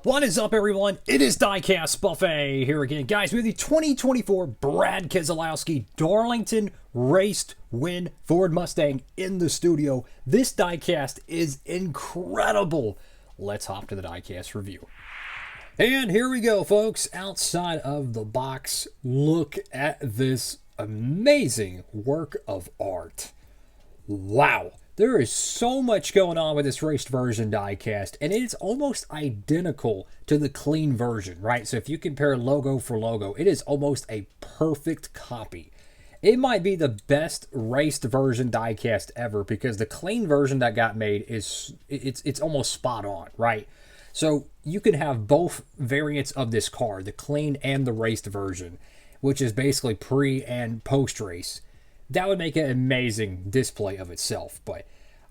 What is up, everyone? It is Diecastbuffet here again. Guys, we have the 2024 Brad Keselowski Darlington Raced Win Ford Mustang in the studio. This diecast is incredible. Let's hop to the diecast review. And here we go, folks. Outside of the box, look at this amazing work of art. Wow. There is so much going on with this raced version diecast, and it's almost identical to the clean version, right? So if you compare logo for logo, it is almost a perfect copy. It might be the best raced version diecast ever because the clean version that got made it's almost spot on, right? So you can have both variants of this car, the clean and the raced version, which is basically pre and post race. That would make an amazing display of itself. But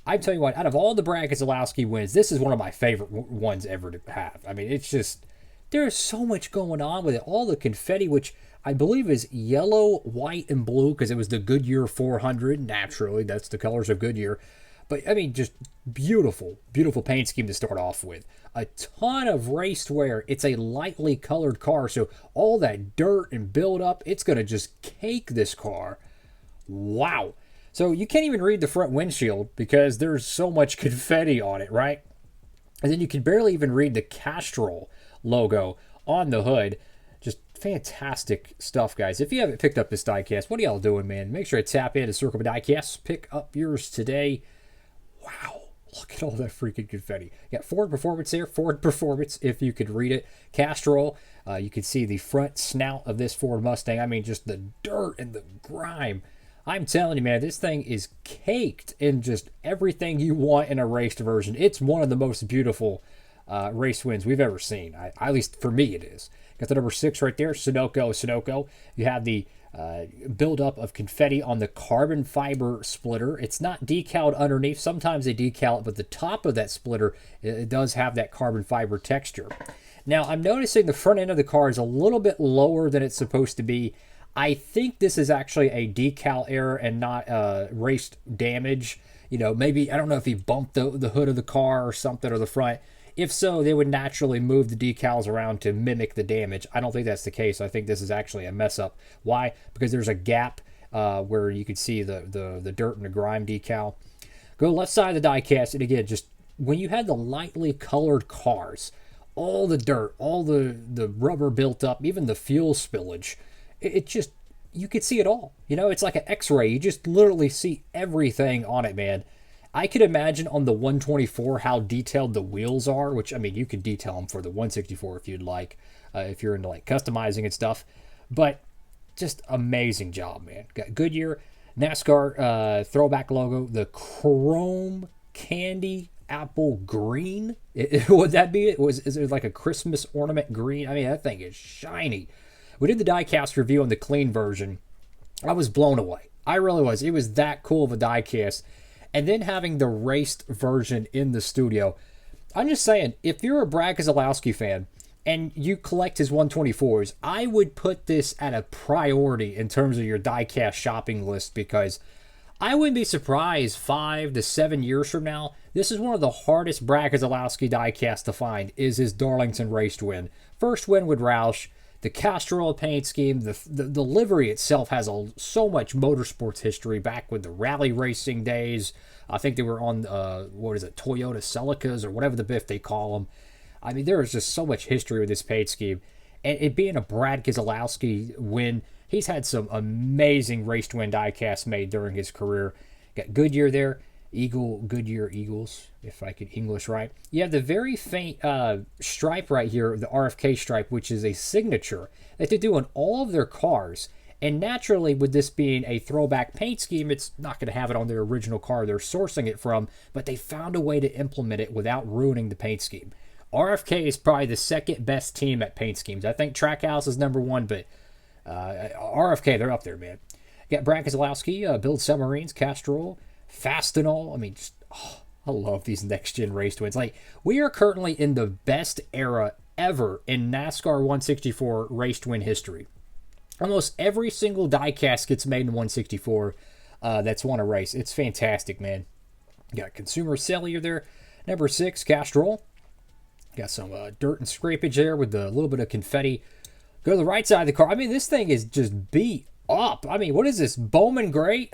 I tell you what, out of all the Brad Keselowski wins, this is one of my favorite ones ever to have. I mean, it's just, there's so much going on with it. All the confetti, which I believe is yellow, white, and blue, because it was the Goodyear 400. Naturally, that's the colors of Goodyear. But, I mean, just beautiful, beautiful paint scheme to start off with. A ton of raced wear. It's a lightly colored car, so all that dirt and buildup, it's going to just cake this car. Wow. So you can't even read the front windshield because there's so much confetti on it, right? And then you can barely even read the Castrol logo on the hood. Just fantastic stuff, guys. If you haven't picked up this diecast, what are y'all doing, man? Make sure to tap into Circle of Diecasts. Pick up yours today. Wow. Look at all that freaking confetti. You got Ford Performance here. Ford Performance, if you could read it. Castrol. You can see the front snout of this Ford Mustang. I mean, just the dirt and the grime. I'm telling you, man, this thing is caked in just everything you want in a raced version. It's one of the most beautiful race wins we've ever seen. At least for me, it is. Got the number 6 right there, Sunoco. You have the buildup of confetti on the carbon fiber splitter. It's not decaled underneath. Sometimes they decal it, but the top of that splitter, it does have that carbon fiber texture. Now, I'm noticing the front end of the car is a little bit lower than it's supposed to be. I think this is actually a decal error and not race damage. You know, maybe, I don't know if he bumped the hood of the car or something, or the front. If so, they would naturally move the decals around to mimic the damage. I don't think that's the case. I think this is actually a mess up. Why? Because there's a gap where you could see the dirt and the grime decal. Go left side of the diecast, and again, just when you had the lightly colored cars, all the dirt, all the rubber built up, even the fuel spillage, it just, you could see it all. You know, it's like an x-ray. You just literally see everything on it, man. I could imagine on the 124 how detailed the wheels are, which, I mean, you could detail them for the 164 if you'd like, if you're into like customizing and stuff. But just amazing job, man. Got Goodyear, NASCAR throwback logo, the chrome candy apple green. Would that be it? Is it like a Christmas ornament green? I mean, that thing is shiny. We did the diecast review on the clean version. I was blown away. I really was. It was that cool of a diecast. And then having the raced version in the studio. I'm just saying, if you're a Brad Keselowski fan and you collect his 124s, I would put this at a priority in terms of your diecast shopping list, because I wouldn't be surprised 5 to 7 years from now, this is one of the hardest Brad Keselowski diecasts to find, is his Darlington raced win. First win with Roush. The Castrol paint scheme, the livery itself has so much motorsports history back with the rally racing days. I think they were on, Toyota Celicas or whatever the biff they call them. I mean, there is just so much history with this paint scheme. And it being a Brad Keselowski win, he's had some amazing race to win diecasts made during his career. Got Goodyear there. Goodyear Eagles, if I could English right. You have the very faint stripe right here, the RFK stripe, which is a signature that they do on all of their cars. And naturally, with this being a throwback paint scheme, it's not going to have it on their original car they're sourcing it from, but they found a way to implement it without ruining the paint scheme. RFK is probably the second best team at paint schemes. I think Trackhouse is number 1, but RFK, they're up there, man. You got Brad Keselowski, build submarines, Castrol, Fastenal. I mean, just, I love these next-gen race wins. Like, we are currently in the best era ever in NASCAR 164 race win history. Almost every single diecast gets made in 164 that's won a race. It's fantastic, man. You got Consumer Cellular there. Number 6, Castrol. Got some dirt and scrapage there with a little bit of confetti. Go to the right side of the car. I mean, this thing is just beat up. I mean, what is this, Bowman Gray?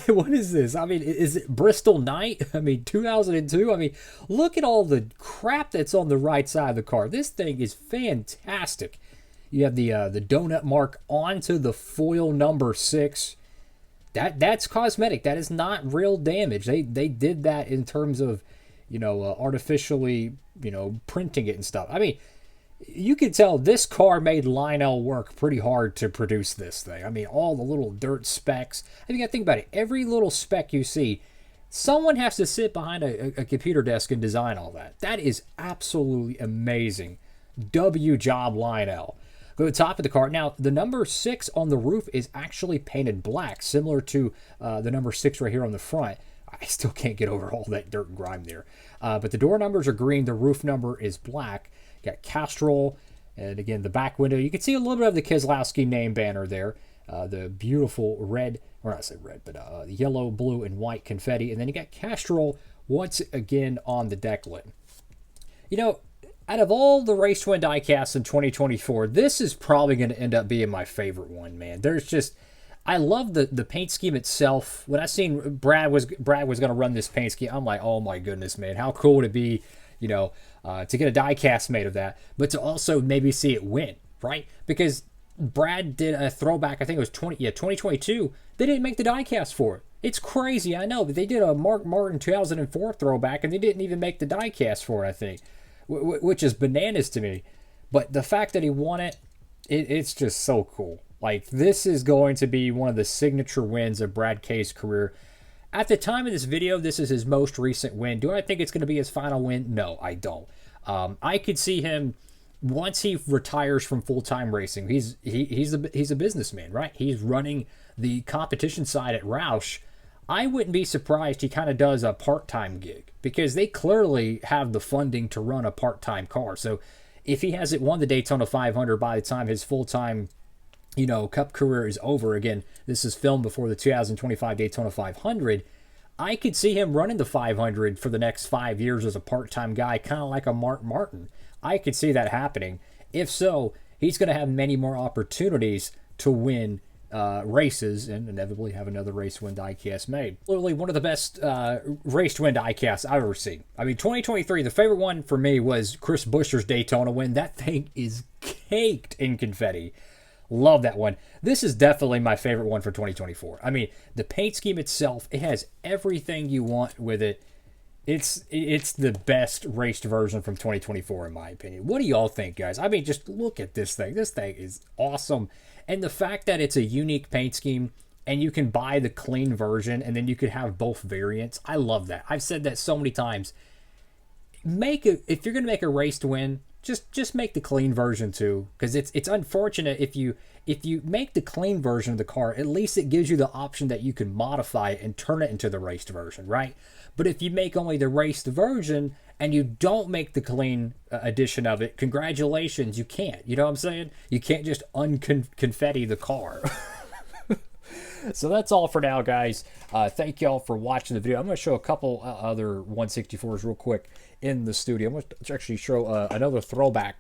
What is this? I mean, is it Bristol Knight? I mean, 2002? I mean, look at all the crap that's on the right side of the car. This thing is fantastic. You have the donut mark onto the foil number 6. That's cosmetic. That is not real damage. They did that in terms of, artificially, printing it and stuff. I mean, you can tell this car made Lionel work pretty hard to produce this thing. I mean, all the little dirt specks. I mean, you got to think about it. Every little speck you see, someone has to sit behind a computer desk and design all that. That is absolutely amazing. W job, Lionel. Go to the top of the car. Now, the number 6 on the roof is actually painted black, similar to the number 6 right here on the front. I still can't get over all that dirt and grime there. But the door numbers are green. The roof number is black. Got Castrol, and again, the back window. You can see a little bit of the Keselowski name banner there. The beautiful red, or not say red, but yellow, blue, and white confetti. And then you got Castrol once again on the deck lid. Out of all the Race to Win diecasts in 2024, this is probably going to end up being my favorite one, man. I love the paint scheme itself. When I seen Brad was going to run this paint scheme, I'm like, oh my goodness, man, how cool would it be, to get a diecast made of that, but to also maybe see it win, right? Because Brad did a throwback, I think it was 2022. They didn't make the diecast for it. It's crazy, I know, but they did a Mark Martin 2004 throwback, and they didn't even make the diecast for it, I think, which is bananas to me. But the fact that he won it, it's just so cool. Like, this is going to be one of the signature wins of Brad K's career. At the time of this video, this is his most recent win. Do I think it's going to be his final win? No, I don't. I could see him, once he retires from full-time racing, he's a businessman, right? He's running the competition side at Roush. I wouldn't be surprised he kind of does a part-time gig, because they clearly have the funding to run a part-time car. So if he hasn't won the Daytona 500 by the time his full-time Cup career is over, again, this is filmed before the 2025 Daytona 500, I could see him running the 500 for the next 5 years as a part-time guy, kind of like a Mark Martin. I could see that happening. If so, he's going to have many more opportunities to win races and inevitably have another race win diecast made. Literally one of the best race to win diecasts I've ever seen. I mean, 2023, the favorite one for me was Chris Buescher's Daytona win. That thing is caked in confetti. Love that one. This is definitely my favorite one for 2024. I mean, the paint scheme itself, it has everything you want with it. It's the best raced version from 2024, in my opinion. What do y'all think, guys? I mean, just look at this thing. This thing is awesome. And the fact that it's a unique paint scheme and you can buy the clean version and then you could have both variants, I love that. I've said that so many times. If you're going to make a race to win, just make the clean version too, because it's unfortunate if you make the clean version of the car, at least it gives you the option that you can modify it and turn it into the raced version, right? But if you make only the raced version and you don't make the clean edition of it, congratulations, you can't. You know what I'm saying? You can't just unconfetti the car. So that's all for now, guys. Thank y'all for watching the video. I'm going to show a couple other 164s real quick in the studio. I'm going to actually show another throwback.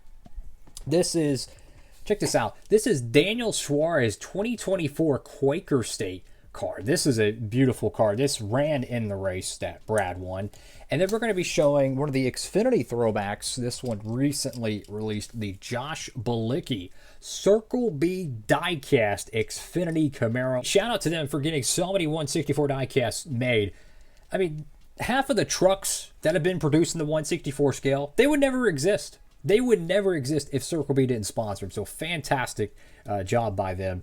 Check this out. This is Daniel Suarez 2024 Quaker State car. This is a beautiful car. This ran in the race that Brad won. And then we're going to be showing one of the Xfinity throwbacks. This one recently released, the Josh Bilicki Circle B Diecast Xfinity Camaro. Shout out to them for getting so many 164 diecasts made. I mean, half of the trucks that have been produced in the 164 scale, they would never exist. They would never exist if Circle B didn't sponsor them. So fantastic job by them.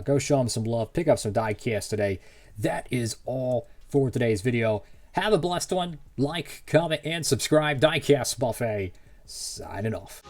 Go show them some love. Pick up some diecasts today. That is all for today's video. Have a blessed one. Like, comment, and subscribe. Diecast Buffet signing off.